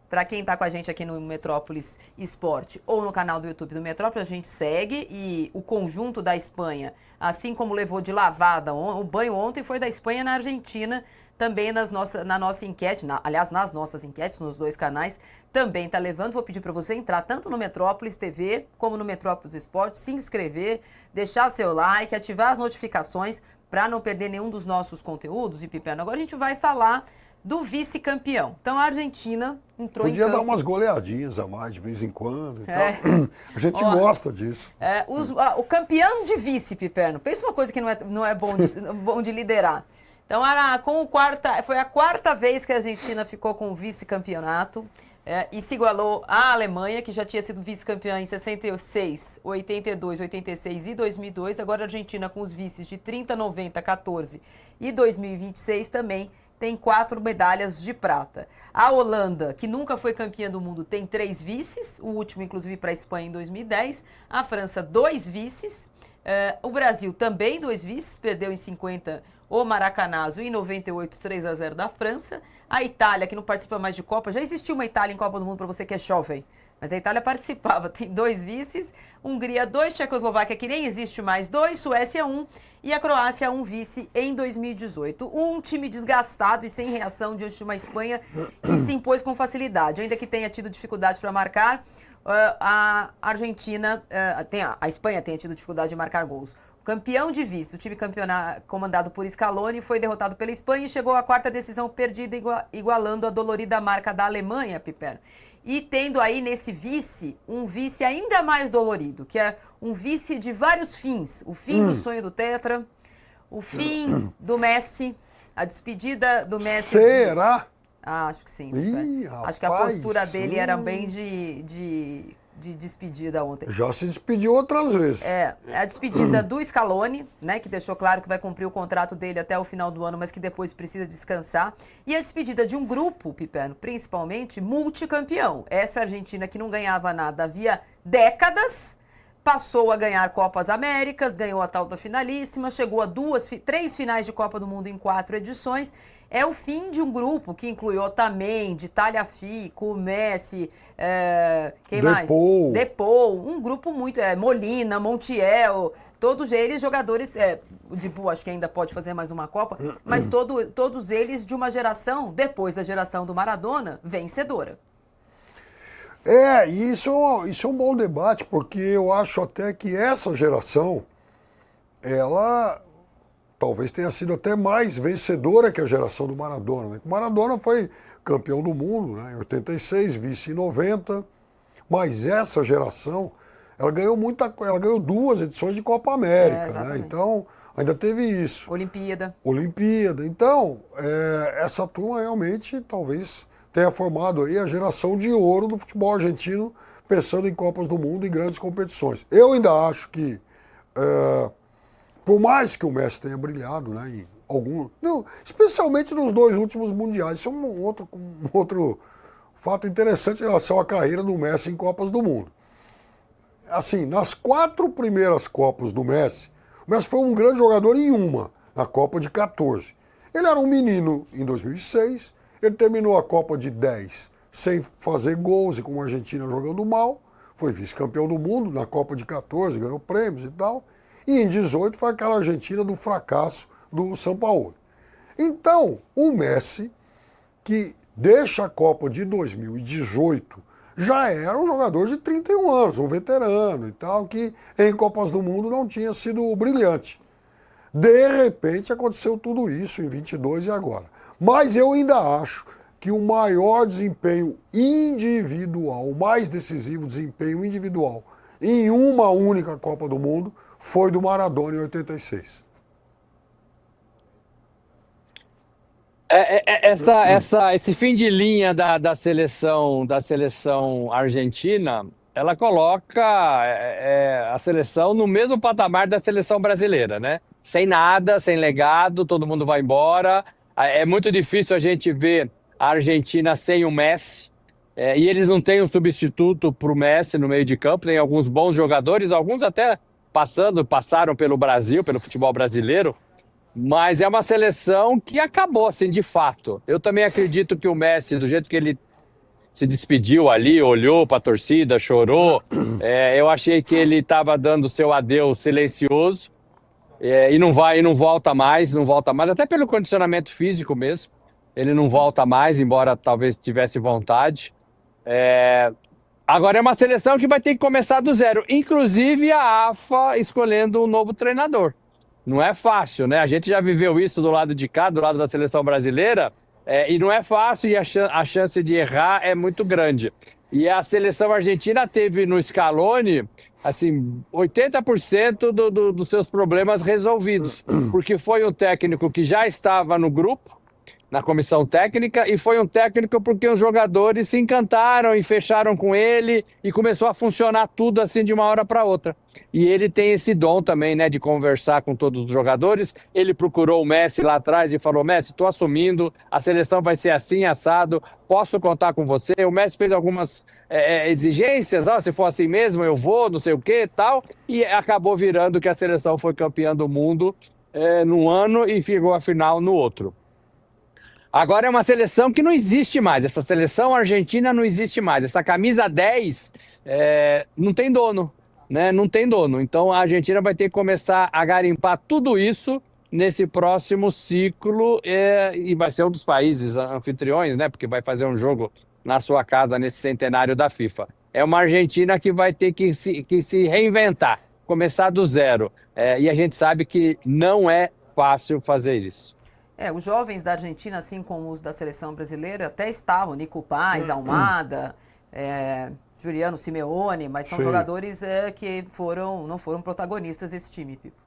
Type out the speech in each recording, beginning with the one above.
Para quem está com a gente aqui no Metrópolis Esporte ou no canal do YouTube do Metrópolis, a gente segue e o conjunto da Espanha, assim como levou de lavada o banho ontem, foi da Espanha na Argentina, também na nossa enquete, aliás, nas nossas enquetes, nos 2 canais, também está levando. Vou pedir para você entrar tanto no Metrópolis TV como no Metrópolis Esporte, se inscrever, deixar seu like, ativar as notificações para não perder nenhum dos nossos conteúdos. E Pipeno, agora a gente vai falar do vice-campeão. Então a Argentina entrou em campo. Podia dar umas goleadinhas a mais de vez em quando e tal. A gente gosta disso. O campeão de vice, Piperno. Pensa uma coisa que não é bom de liderar. Então foi a 4ª vez que a Argentina ficou com o vice-campeonato e se igualou à Alemanha, que já tinha sido vice-campeã em 66, 82, 86 e 2002. Agora a Argentina com os vices de 30, 90, 14 e 2026 também tem 4 medalhas de prata. A Holanda, que nunca foi campeã do mundo, tem 3 vices, o último inclusive para a Espanha em 2010. A França, 2 vices. O Brasil também 2 vices, perdeu em 50 o Maracanazo e em 98 3-0 da França. A Itália, que não participa mais de Copa, já existiu uma Itália em Copa do Mundo para você que é jovem, mas a Itália participava, tem 2 vices. Hungria 2, Tchecoslováquia, que nem existe mais, 2, Suécia 1 e a Croácia 1 vice em 2018. Um time desgastado e sem reação diante de uma Espanha que se impôs com facilidade, ainda que tenha tido dificuldade para marcar. A Argentina, a Espanha tenha tido dificuldade de marcar gols. O campeão de vice, o time comandado por Scaloni, foi derrotado pela Espanha e chegou à 4ª decisão perdida, igualando a dolorida marca da Alemanha, Piper. E tendo aí nesse vice, um vice ainda mais dolorido, que é um vice de vários fins. O fim do sonho do Tetra, o fim do Messi, a despedida do Messi. Será? Acho que sim. Ih, acho que a postura dele era bem de despedida ontem. Já se despediu outras vezes. A despedida do Scaloni, né, que deixou claro que vai cumprir o contrato dele até o final do ano, mas que depois precisa descansar. E a despedida de um grupo, Piperno, principalmente, multicampeão. Essa Argentina que não ganhava nada havia décadas, passou a ganhar Copas Américas, ganhou a tal da finalíssima, chegou a 3 finais de Copa do Mundo em 4 edições. É o fim de um grupo que inclui Otamendi, Tagliafico, Messi, quem mais? Depou, um grupo muito... Molina, Montiel, todos eles jogadores... O Dibu acho que ainda pode fazer mais uma Copa, mas todos eles de uma geração, depois da geração do Maradona, vencedora. Isso é um bom debate, porque eu acho até que essa geração, ela talvez tenha sido até mais vencedora que a geração do Maradona. Né? O Maradona foi campeão do mundo, né, em 86, vice em 90, mas essa geração, ela ganhou 2 edições de Copa América, né? Então ainda teve isso. Olimpíada. Então, essa turma realmente talvez tenha formado aí a geração de ouro do futebol argentino, pensando em Copas do Mundo e grandes competições. Eu ainda acho que por mais que o Messi tenha brilhado, né, especialmente nos 2 últimos mundiais, isso é um outro fato interessante em relação à carreira do Messi em Copas do Mundo. Assim, nas 4 primeiras Copas do Messi, o Messi foi um grande jogador em uma, na Copa de 14. Ele era um menino em 2006, ele terminou a Copa de 10 sem fazer gols e com a Argentina jogando mal, foi vice-campeão do mundo na Copa de 14, ganhou prêmios e tal. E em 18 foi aquela Argentina do fracasso do Sampaoli. Então, o Messi, que deixa a Copa de 2018, já era um jogador de 31 anos, um veterano e tal, que em Copas do Mundo não tinha sido brilhante. De repente aconteceu tudo isso em 22 e agora. Mas eu ainda acho que o maior desempenho individual, o mais decisivo desempenho individual em uma única Copa do Mundo foi do Maradona em 86. Esse fim de linha da seleção argentina, ela coloca a seleção no mesmo patamar da seleção brasileira, né? Sem nada, sem legado, todo mundo vai embora. É muito difícil a gente ver a Argentina sem o Messi. E eles não têm um substituto para o Messi no meio de campo. Tem alguns bons jogadores, alguns até passaram pelo Brasil, pelo futebol brasileiro. Mas é uma seleção que acabou, assim, de fato. Eu também acredito que o Messi, do jeito que ele se despediu ali, olhou para a torcida, chorou. Eu achei que ele estava dando seu adeus silencioso, e não volta mais, até pelo condicionamento físico mesmo. Ele não volta mais, embora talvez tivesse vontade. Agora é uma seleção que vai ter que começar do zero, inclusive a AFA escolhendo um novo treinador. Não é fácil, né? A gente já viveu isso do lado de cá, do lado da seleção brasileira, e não é fácil e a chance de errar é muito grande. E a seleção argentina teve no Scaloni, assim, 80% dos seus problemas resolvidos, porque foi um técnico que já estava no grupo, na comissão técnica, e foi um técnico porque os jogadores se encantaram e fecharam com ele e começou a funcionar tudo assim de uma hora para outra. E ele tem esse dom também, né, de conversar com todos os jogadores. Ele procurou o Messi lá atrás e falou: Messi, estou assumindo, a seleção vai ser assim, assado, posso contar com você? O Messi fez algumas exigências, se for assim mesmo, eu vou, não sei o que tal, e acabou virando que a seleção foi campeã do mundo num ano e chegou à final no outro. Agora é uma seleção que não existe mais. Essa seleção argentina não existe mais. Essa camisa 10 não tem dono, né? Não tem dono. Então a Argentina vai ter que começar a garimpar tudo isso nesse próximo ciclo e vai ser um dos países anfitriões, né? Porque vai fazer um jogo na sua casa nesse centenário da FIFA. É uma Argentina que vai ter que se reinventar, começar do zero. E a gente sabe que não é fácil fazer isso. Os jovens da Argentina, assim como os da seleção brasileira, até estavam, Nico Paz, Almada, Juliano Simeone, mas são jogadores que não foram protagonistas desse time, Pipo.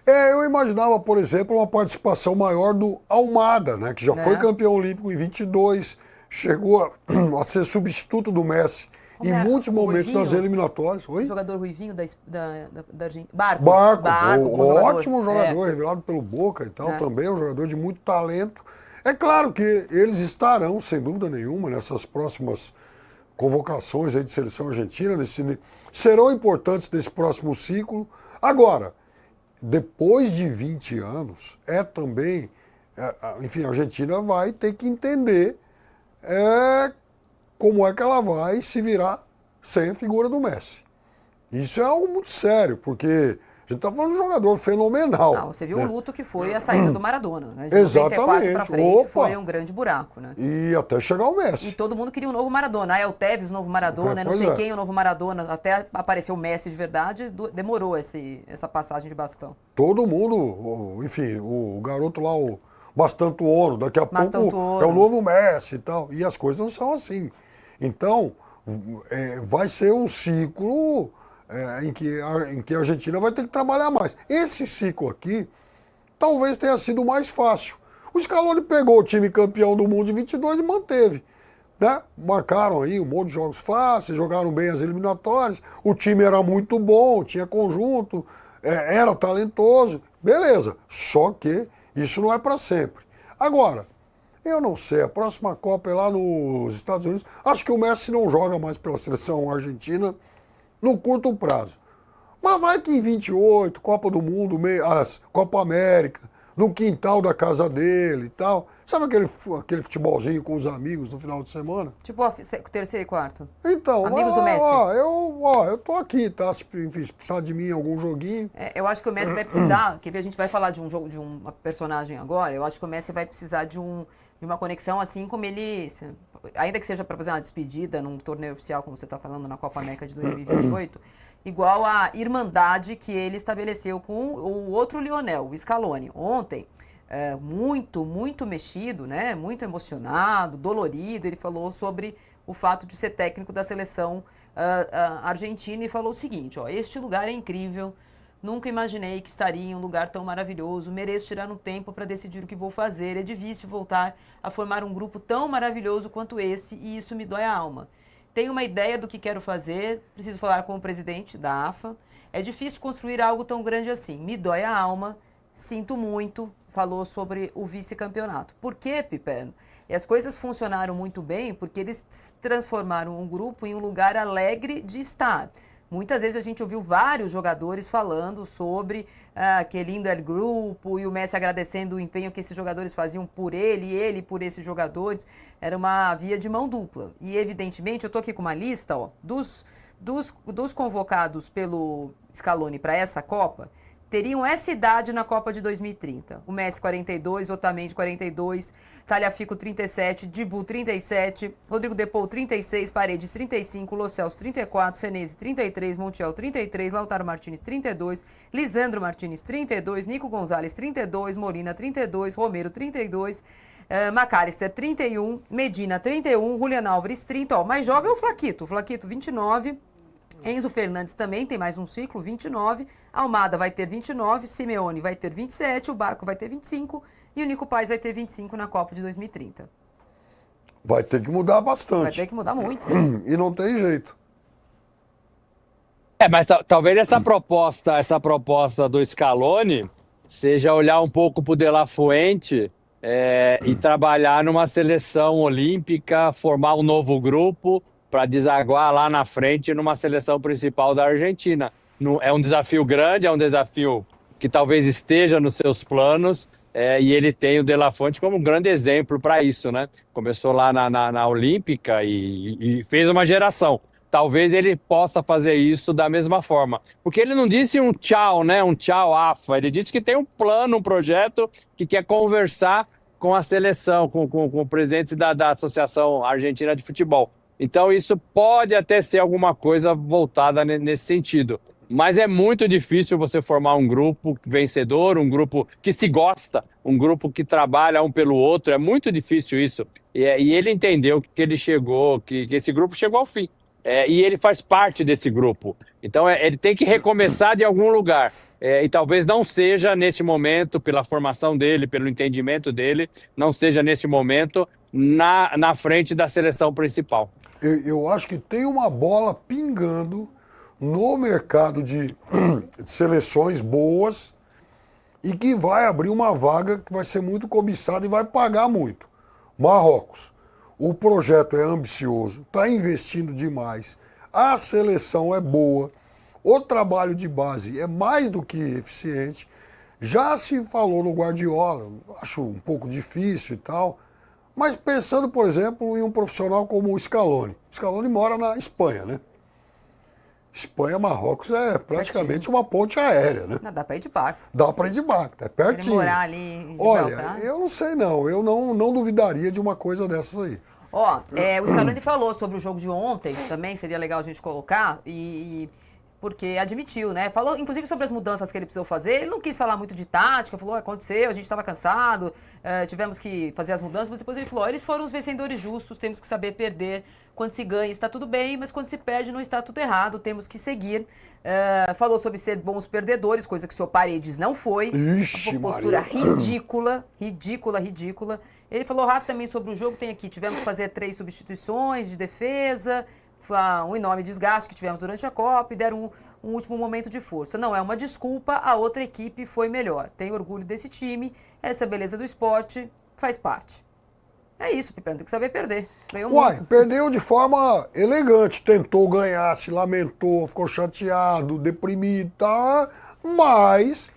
Eu imaginava, por exemplo, uma participação maior do Almada, né, que já foi campeão olímpico em 22, chegou a ser substituto do Messi em muitos momentos das eliminatórias. O jogador ruivinho da Argentina. Barco, ótimo jogador, revelado pelo Boca e tal, também um jogador de muito talento. É claro que eles estarão, sem dúvida nenhuma, nessas próximas convocações aí de seleção argentina, serão importantes nesse próximo ciclo. Agora, depois de 20 anos, também, enfim, a Argentina vai ter que entender como é que ela vai se virar sem a figura do Messi. Isso é algo muito sério, porque a gente está falando de um jogador fenomenal. Você viu o luto que foi a saída do Maradona, né? De Exatamente. 94 para frente, foi um grande buraco, né? E até chegar o Messi. E todo mundo queria um novo Maradona. El Tevez, novo Maradona, não sei quem o novo Maradona. Até apareceu o Messi de verdade, demorou essa passagem de bastão. Todo mundo, enfim, o garoto lá, o Mastantuono, daqui a pouco é o novo Messi e tal. E as coisas não são assim. Então, vai ser um ciclo em que a Argentina vai ter que trabalhar mais. Esse ciclo aqui talvez tenha sido mais fácil. O Scaloni pegou o time campeão do mundo de 22 e manteve. Né? Marcaram aí um monte de jogos fáceis, jogaram bem as eliminatórias, o time era muito bom, tinha conjunto, era talentoso. Beleza, só que isso não é para sempre. Agora, eu não sei, a próxima Copa é lá nos Estados Unidos. Acho que o Messi não joga mais pela seleção argentina no curto prazo. Mas vai que em 28, Copa do Mundo, Copa América, no quintal da casa dele e tal. Sabe aquele futebolzinho com os amigos no final de semana? Tipo terceiro e quarto. Então, amigos do Messi. Eu tô aqui, tá? Enfim, se precisar de mim em algum joguinho. Eu acho que o Messi vai precisar, a gente vai falar de um jogo, de uma personagem agora, eu acho que o Messi vai precisar de uma conexão assim como ele, ainda que seja para fazer uma despedida num torneio oficial, como você está falando, na Copa América de 2028, igual a irmandade que ele estabeleceu com o outro Lionel, o Scaloni. Ontem, muito, muito mexido, né? Muito emocionado, dolorido, ele falou sobre o fato de ser técnico da seleção argentina e falou o seguinte, este lugar é incrível, nunca imaginei que estaria em um lugar tão maravilhoso, mereço tirar um tempo para decidir o que vou fazer, é difícil voltar a formar um grupo tão maravilhoso quanto esse e isso me dói a alma. Tenho uma ideia do que quero fazer, preciso falar com o presidente da AFA, é difícil construir algo tão grande assim, me dói a alma, sinto muito, falou sobre o vice-campeonato. Por quê, Piperno? E as coisas funcionaram muito bem porque eles transformaram um grupo em um lugar alegre de estar. Muitas vezes a gente ouviu vários jogadores falando sobre que lindo é o grupo, e o Messi agradecendo o empenho que esses jogadores faziam por ele, e ele por esses jogadores. Era uma via de mão dupla. E, evidentemente, eu estou aqui com uma lista dos convocados pelo Scaloni para essa Copa, teriam essa idade na Copa de 2030. O Messi, 42, Otamendi, 42, Tagliafico, 37, Dibu, 37, Rodrigo De Paul, 36, Paredes, 35, Lo Celso, 34, Senesi, 33, Montiel, 33, Lautaro Martinez, 32, Lisandro Martinez, 32, Nico Gonzalez, 32, Molina, 32, Romero, 32, McAllister, 31, Medina, 31, Julian Álvares, 30, ó, mais jovem é o Flaquito, 29, Enzo Fernandes também tem mais um ciclo, 29, Almada vai ter 29, Simeone vai ter 27, o Barco vai ter 25 e o Nico Paz vai ter 25 na Copa de 2030. Vai ter que mudar bastante. Vai ter que mudar muito. E não tem jeito. Mas talvez essa proposta do Scaloni seja olhar um pouco para o De La Fuente e trabalhar numa seleção olímpica, formar um novo grupo para desaguar lá na frente numa seleção principal da Argentina. É um desafio grande, é um desafio que talvez esteja nos seus planos, e ele tem o De La Fuente como um grande exemplo para isso, né? Começou lá na Olímpica e fez uma geração. Talvez ele possa fazer isso da mesma forma. Porque ele não disse um tchau, né? Um tchau, AFA. Ele disse que tem um plano, um projeto que quer conversar com a seleção, com presidentes da Associação Argentina de Futebol. Então, isso pode até ser alguma coisa voltada nesse sentido. Mas é muito difícil você formar um grupo vencedor, um grupo que se gosta, um grupo que trabalha um pelo outro. É muito difícil isso. E ele entendeu que ele chegou, que esse grupo chegou ao fim. E ele faz parte desse grupo. Então, ele tem que recomeçar de algum lugar. E talvez não seja nesse momento, pela formação dele, pelo entendimento dele, não seja nesse momento na frente da seleção principal. Eu acho que tem uma bola pingando no mercado de seleções boas e que vai abrir uma vaga que vai ser muito cobiçada e vai pagar muito. Marrocos. O projeto é ambicioso, está investindo demais, a seleção é boa, o trabalho de base é mais do que eficiente. Já se falou no Guardiola, acho um pouco difícil e tal, mas pensando, por exemplo, em um profissional como o Scaloni. O Scaloni mora na Espanha, né? Espanha-Marrocos é praticamente uma ponte aérea, né? Não, dá para ir de barco. Dá para ir de barco, é pertinho. Ele morar ali em Olha, eu não sei não, eu não duvidaria de uma coisa dessas aí. Ó, o Scaloni falou sobre o jogo de ontem, também seria legal a gente colocar, porque admitiu, né? Falou, inclusive, sobre as mudanças que ele precisou fazer. Ele não quis falar muito de tática, falou, aconteceu, a gente estava cansado, tivemos que fazer as mudanças, mas depois ele falou, eles foram os vencedores justos, temos que saber perder. Quando se ganha está tudo bem, mas quando se perde não está tudo errado, temos que seguir. Falou sobre ser bons perdedores, coisa que o senhor Paredes não foi. Ixi, uma postura Maria. ridícula. Ele falou rápido também sobre o jogo, tem aqui, tivemos que fazer 3 substituições de defesa, um enorme desgaste que tivemos durante a Copa e deram um último momento de força. Não é uma desculpa, a outra equipe foi melhor. Tenho orgulho desse time, essa beleza do esporte faz parte. É isso, Pipeno, tem que saber perder. Ganhou muito. Perdeu de forma elegante, tentou ganhar, se lamentou, ficou chateado, deprimido, tá? Mas,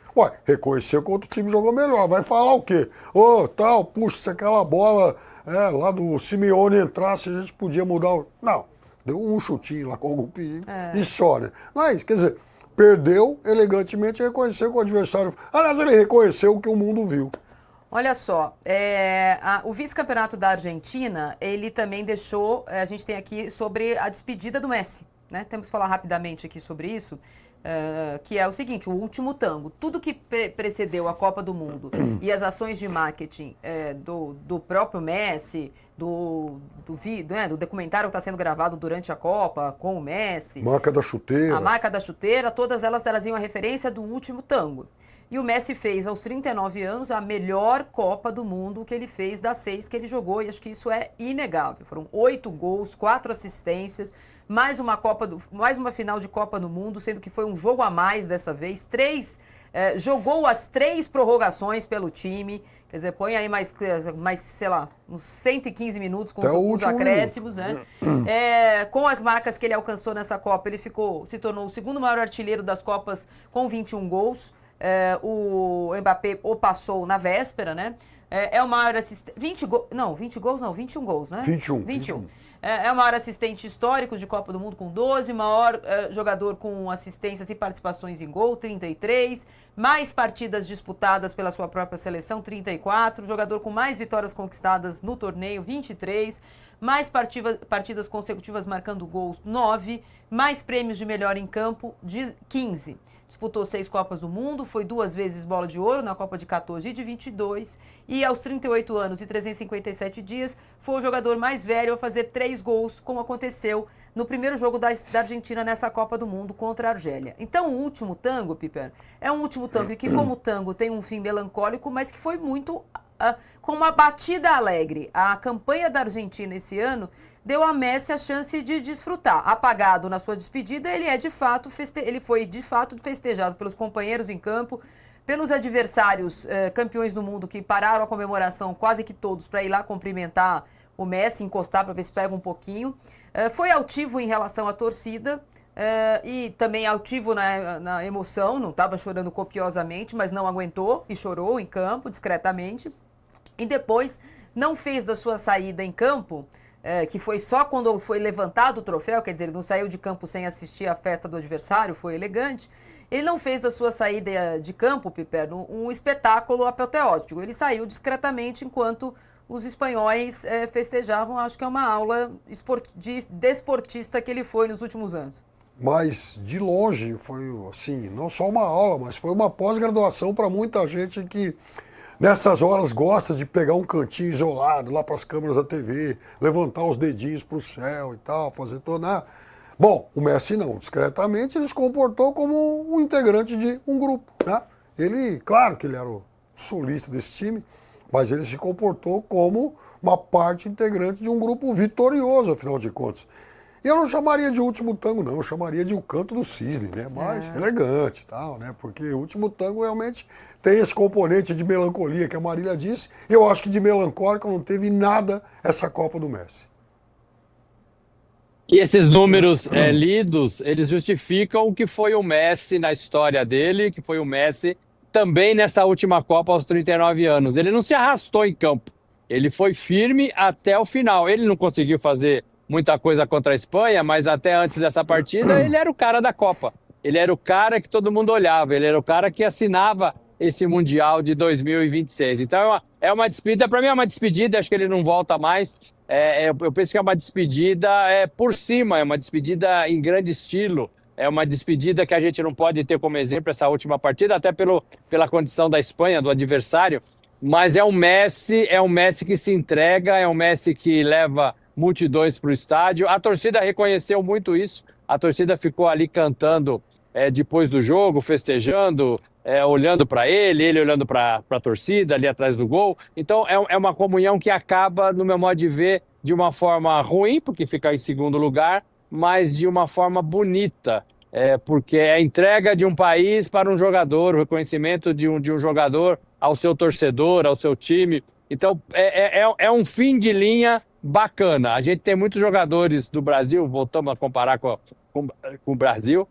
reconheceu que o outro time jogou melhor. Vai falar o quê? Puxa, se aquela bola lá do Simeone entrasse, a gente podia mudar o... Não, deu um chutinho lá com algum perigo e só, né? Mas, quer dizer, perdeu elegantemente e reconheceu que o adversário... Aliás, ele reconheceu o que o mundo viu. Olha só, o vice-campeonato da Argentina, ele também deixou, a gente tem aqui sobre a despedida do Messi, né? Temos que falar rapidamente aqui sobre isso, que é o seguinte, o último tango. Tudo que precedeu a Copa do Mundo e as ações de marketing do próprio Messi, do documentário que está sendo gravado durante a Copa com o Messi. Marca da chuteira. A marca da chuteira, todas elas traziam a referência do último tango. E o Messi fez, aos 39 anos, a melhor Copa do Mundo que ele fez das 6 que ele jogou, e acho que isso é inegável. Foram 8 gols, 4 assistências, mais uma final de Copa do Mundo, sendo que foi um jogo a mais dessa vez. Jogou as 3 prorrogações pelo time, quer dizer, põe aí mais sei lá, uns 115 minutos com os acréscimos, né? Com as marcas que ele alcançou nessa Copa, ele se tornou o segundo maior artilheiro das Copas com 21 gols. O Mbappé o passou na véspera, né? É o maior assistente. 21 gols, né? 21. É o maior assistente histórico de Copa do Mundo com 12, maior jogador com assistências e participações em gol, 33, mais partidas disputadas pela sua própria seleção, 34, jogador com mais vitórias conquistadas no torneio, 23, mais partidas consecutivas marcando gols, 9, mais prêmios de melhor em campo, 15. Disputou 6 Copas do Mundo, foi 2 vezes Bola de Ouro na Copa de 14 e de 22, e aos 38 anos e 357 dias foi o jogador mais velho a fazer 3 gols, como aconteceu no primeiro jogo da Argentina nessa Copa do Mundo contra a Argélia. Então o último tango, Piper, é um último tango que, como tango, tem um fim melancólico, mas que foi muito com uma batida alegre. A campanha da Argentina esse ano deu a Messi a chance de desfrutar. Apagado na sua despedida, ele foi de fato festejado pelos companheiros em campo, pelos adversários campeões do mundo que pararam a comemoração quase que todos para ir lá cumprimentar o Messi, encostar para ver se pega um pouquinho. Foi altivo em relação à torcida e também altivo na emoção, não estava chorando copiosamente, mas não aguentou e chorou em campo discretamente. E depois não fez da sua saída em campo, que foi só quando foi levantado o troféu, quer dizer, ele não saiu de campo sem assistir à festa do adversário, foi elegante. Ele não fez da sua saída de campo, Piperno, um espetáculo apoteótico. Ele saiu discretamente enquanto os espanhóis festejavam. Acho que é uma aula de desportista que ele foi nos últimos anos. Mas, de longe, foi assim, não só uma aula, mas foi uma pós-graduação para muita gente que nessas horas gosta de pegar um cantinho isolado lá para as câmeras da TV, levantar os dedinhos para o céu e tal, fazer toda... Bom, o Messi não, discretamente ele se comportou como um integrante de um grupo, né? Claro que ele era o solista desse time, mas ele se comportou como uma parte integrante de um grupo vitorioso, afinal de contas. E eu não chamaria de último tango, não, eu chamaria de o canto do cisne, né? Mais elegante e tal, né? Porque o último tango realmente tem esse componente de melancolia que a Marília disse. Eu acho que de melancólico não teve nada essa Copa do Messi. E esses números lidos, eles justificam o que foi o Messi na história dele, que foi o Messi também nessa última Copa aos 39 anos. Ele não se arrastou em campo, ele foi firme até o final. Ele não conseguiu fazer muita coisa contra a Espanha, mas até antes dessa partida ele era o cara da Copa. Ele era o cara que todo mundo olhava, ele era o cara que assinava esse Mundial de 2026. Então é uma despedida, para mim é uma despedida, acho que ele não volta mais. Eu penso que é uma despedida por cima, é uma despedida em grande estilo, é uma despedida que a gente não pode ter como exemplo essa última partida, até pela condição da Espanha, do adversário, mas é um Messi que se entrega, é um Messi que leva multidões para o estádio. A torcida reconheceu muito isso, a torcida ficou ali cantando depois do jogo, festejando, olhando para ele olhando para a torcida ali atrás do gol. Então é uma comunhão que acaba, no meu modo de ver, de uma forma ruim, porque fica em segundo lugar, mas de uma forma bonita, porque é a entrega de um país para um jogador, o reconhecimento de um jogador ao seu torcedor, ao seu time. Então é um fim de linha bacana. A gente tem muitos jogadores do Brasil, voltamos a comparar com o Brasil,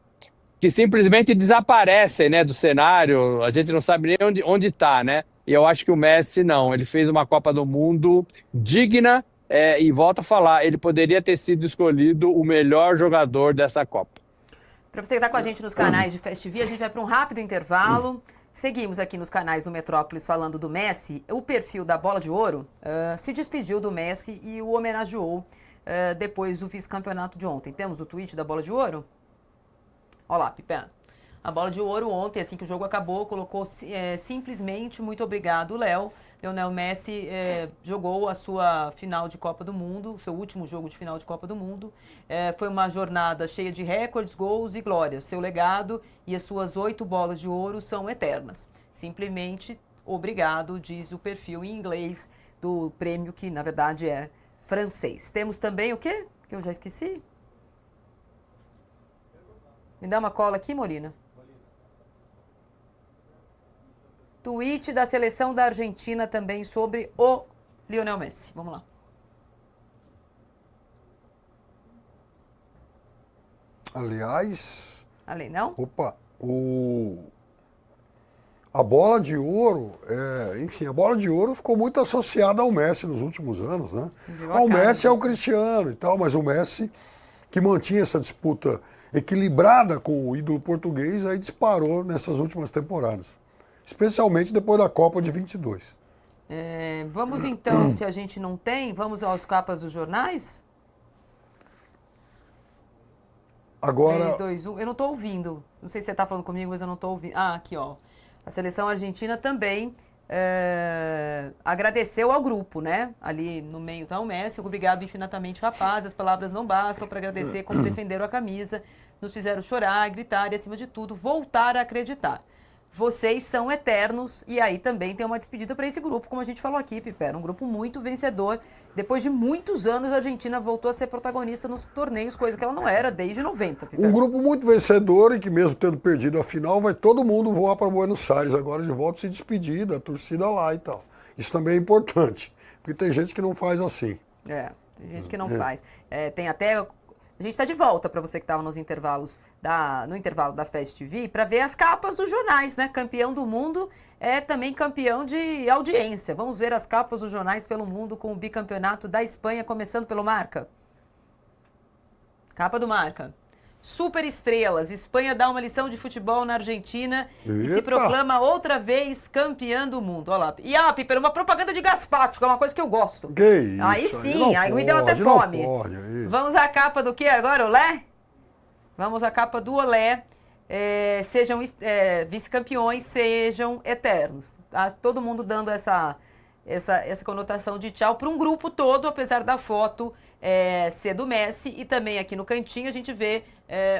que simplesmente desaparecem, né, do cenário, a gente não sabe nem onde está, né? E eu acho que o Messi não, ele fez uma Copa do Mundo digna, e volto a falar, ele poderia ter sido escolhido o melhor jogador dessa Copa. Para você que está com a gente nos canais de Fast TV, a gente vai para um rápido intervalo. Seguimos aqui nos canais do Metrópolis falando do Messi. O perfil da Bola de Ouro se despediu do Messi e o homenageou depois do vice-campeonato de ontem. Temos o tweet da Bola de Ouro? Olha lá, Pipe. A Bola de Ouro ontem, assim que o jogo acabou, colocou simplesmente muito obrigado, Léo. Lionel Messi jogou a sua final de Copa do Mundo, o seu último jogo de final de Copa do Mundo. Foi uma jornada cheia de recordes, gols e glórias. Seu legado e as suas 8 bolas de ouro são eternas. Simplesmente obrigado, diz o perfil em inglês do prêmio, que na verdade é francês. Temos também o quê? Que eu já esqueci. Me dá uma cola aqui, Molina. Tweet da seleção da Argentina também sobre o Lionel Messi. Vamos lá. Aliás, Não? opa, a bola de ouro, enfim, a bola de ouro ficou muito associada ao Messi nos últimos anos, né? Ao Messi é o Cristiano e tal, mas o Messi, que mantinha essa disputa equilibrada com o ídolo português, aí disparou nessas últimas temporadas. Especialmente depois da Copa de 22. Vamos então, se a gente não tem, vamos às capas dos jornais? Agora... 3, 2, 1. Eu não estou ouvindo. Não sei se você está falando comigo, mas eu não estou ouvindo. Ah, aqui, ó. A seleção argentina também agradeceu ao grupo, né? Ali no meio está o Messi. Obrigado infinitamente, rapaz. As palavras não bastam para agradecer como defenderam a camisa. Nos fizeram chorar, gritar e, acima de tudo, voltar a acreditar. Vocês são eternos. E aí também tem uma despedida para esse grupo, como a gente falou aqui, Piper. Um grupo muito vencedor. Depois de muitos anos, a Argentina voltou a ser protagonista nos torneios, coisa que ela não era desde 90. Piper. Um grupo muito vencedor e que mesmo tendo perdido a final, vai todo mundo voar para Buenos Aires agora de volta, se despedir da torcida lá e tal. Isso também é importante, porque tem gente que não faz assim. Tem gente que não faz. Tem até... A gente está de volta para você que estava nos intervalos no intervalo da Fast TV para ver as capas dos jornais, né? Campeão do mundo é também campeão de audiência. Vamos ver as capas dos jornais pelo mundo com o bicampeonato da Espanha, começando pelo Marca. Capa do Marca. Super estrelas. Espanha dá uma lição de futebol na Argentina e se proclama outra vez campeã do mundo. Olha lá. E Piper, uma propaganda de gazpacho, que é uma coisa que eu gosto. Que isso? Aí sim, aí me deu até fome. Vamos à capa do que agora, Olé? Vamos à capa do Olé. Sejam vice-campeões, sejam eternos. Tá? Todo mundo dando essa conotação de tchau para um grupo todo, apesar da foto ser do Messi. E também aqui no cantinho a gente vê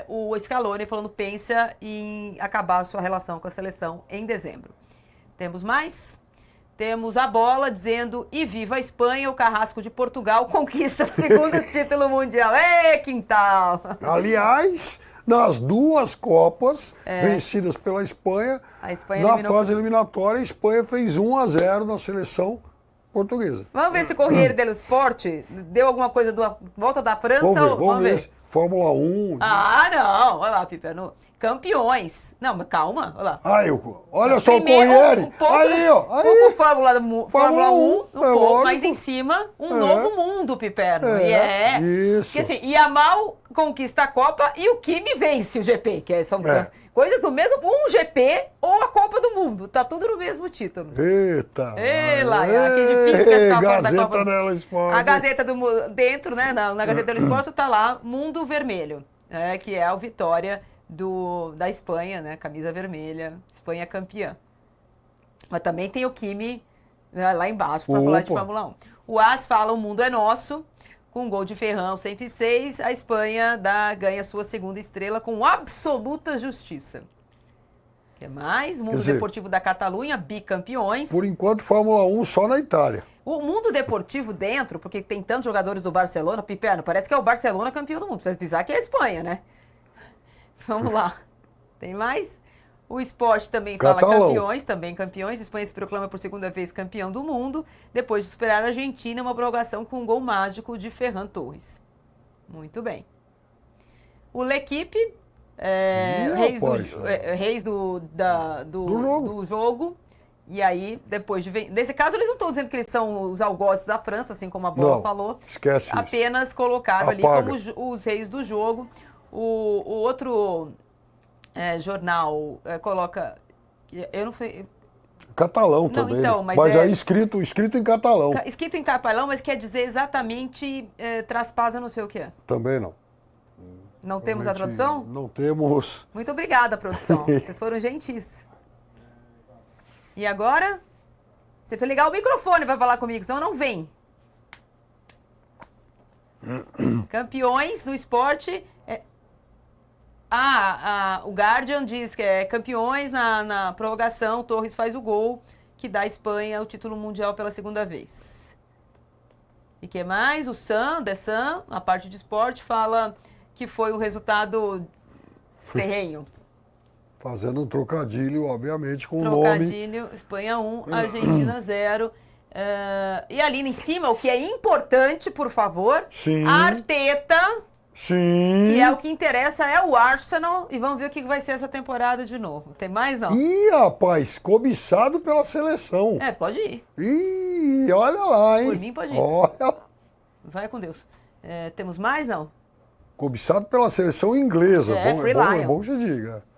o Scaloni falando pensa em acabar a sua relação com a seleção em dezembro. Temos mais? Temos a bola dizendo e viva a Espanha, o Carrasco de Portugal conquista o segundo título mundial. Ê, quintal! Aliás, nas duas Copas vencidas pela Espanha, na fase eliminatória, a Espanha fez 1-0 na seleção portuguesa. Vamos ver se o Corriere dello Sport deu alguma coisa da volta da França. Vamos ver. Fórmula 1. Não. Olha lá, Piper. Campeões. Não, mas calma. Olha lá. Olha só o Corriere. Pouco Fórmula 1, mas em cima, novo mundo, Piperno. Isso. Porque, assim, Yamal conquista a Copa e o Kimi vence o GP, que são coisas do mesmo, um GP ou a Copa do Mundo. Tá tudo no mesmo título. Eita. Que difícil que é ficar fora da Copa. Dello Sport. A Gazeta dentro, né, na Gazeta dello Sport tá lá, Mundo Vermelho, que é a vitória da Espanha, né, camisa vermelha, Espanha campeã. Mas também tem o Kimi lá embaixo para falar de Fórmula 1. O AS fala o mundo é nosso. Com um gol de Ferran, 106, a Espanha ganha sua segunda estrela com absoluta justiça. O que mais? Mundo Deportivo da Catalunha, bicampeões. Por enquanto, Fórmula 1 só na Itália. O mundo deportivo dentro, porque tem tantos jogadores do Barcelona, Piperno, parece que é o Barcelona campeão do mundo. Precisa avisar que é a Espanha, né? Vamos lá. Tem mais? O esporte também fala campeões, também campeões. Espanha se proclama por segunda vez campeão do mundo, depois de superar a Argentina, uma prorrogação com um gol mágico de Ferran Torres. Muito bem. O L'Equipe, reis do jogo. E aí, depois de... Nesse caso, eles não estão dizendo que eles são os algozes da França, assim como a bola falou. Esquece apenas isso. Colocaram ali como os reis do jogo. O outro... jornal coloca... Eu não fui... Catalão também. Então, mas aí escrito em catalão. Escrito em catalão, mas quer dizer exatamente traspasa não sei o que. Também não. Não temos a tradução? Não temos. Muito obrigada, produção. Vocês foram gentis. E agora? Você precisa ligar o microfone para falar comigo, senão não vem. Campeões do esporte... O Guardian diz que é campeões na prorrogação, Torres faz o gol, que dá à Espanha o título mundial pela segunda vez. E que mais? O The Sun, a parte de esporte, fala que foi um resultado ferrenho. Fazendo um trocadilho, obviamente, com o nome. Trocadilho, Espanha 1, Argentina 0. E ali em cima, o que é importante, por favor, Sim. Arteta, Sim. que é o que interessa, é o Arsenal. E vamos ver o que vai ser essa temporada de novo. Tem mais, não? Ih, rapaz, cobiçado pela seleção. Pode ir. Ih, olha lá, hein? Por mim, pode ir. Olha. Vai com Deus. Temos mais, não? Cobiçado pela seleção inglesa. Free É Lion. bom que você diga.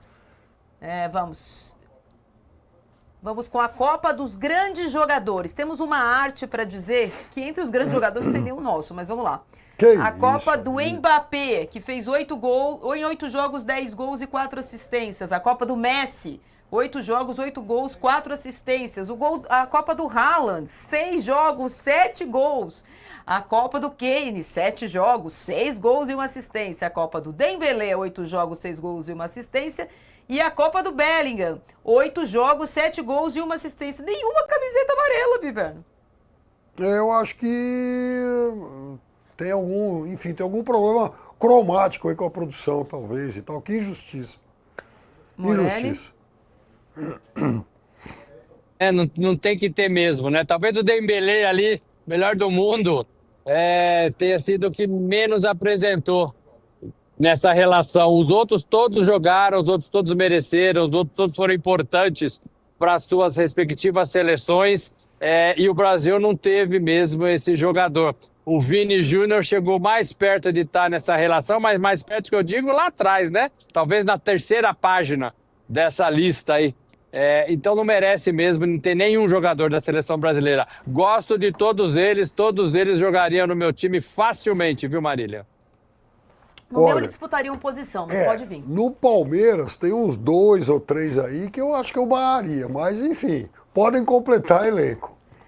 Vamos. Vamos com a Copa dos Grandes Jogadores. Temos uma arte para dizer que entre os grandes jogadores não tem nenhum nosso, mas vamos lá. A Copa do Mbappé, que fez 8 gols, em 8 jogos, 10 gols e 4 assistências. A Copa do Messi, 8 jogos, 8 gols, 4 assistências. A Copa do Haaland, 6 jogos, 7 gols. A Copa do Kane, 7 jogos, 6 gols e 1 assistência. A Copa do Dembélé, 8 jogos, 6 gols e 1 assistência. E a Copa do Bellingham, 8 jogos, 7 gols e 1 assistência. Nenhuma camiseta amarela, Piperno. Eu acho que tem algum problema cromático aí com a produção, talvez, e tal. Que injustiça. Morelli? Injustiça. Não tem que ter mesmo, né? Talvez o Dembélé ali, melhor do mundo, tenha sido o que menos apresentou nessa relação. Os outros todos jogaram, os outros todos mereceram, os outros todos foram importantes para as suas respectivas seleções, e o Brasil não teve mesmo esse jogador. O Vini Júnior chegou mais perto de estar nessa relação, mas mais perto que eu digo lá atrás, né? Talvez na terceira página dessa lista aí. Então não merece mesmo, não tem nenhum jogador da seleção brasileira. Gosto de todos eles jogariam no meu time facilmente, viu, Marília? No meu ele disputaria uma posição, mas pode vir. No Palmeiras tem uns 2 ou 3 aí que eu acho que eu barraria, mas enfim, podem completar elenco.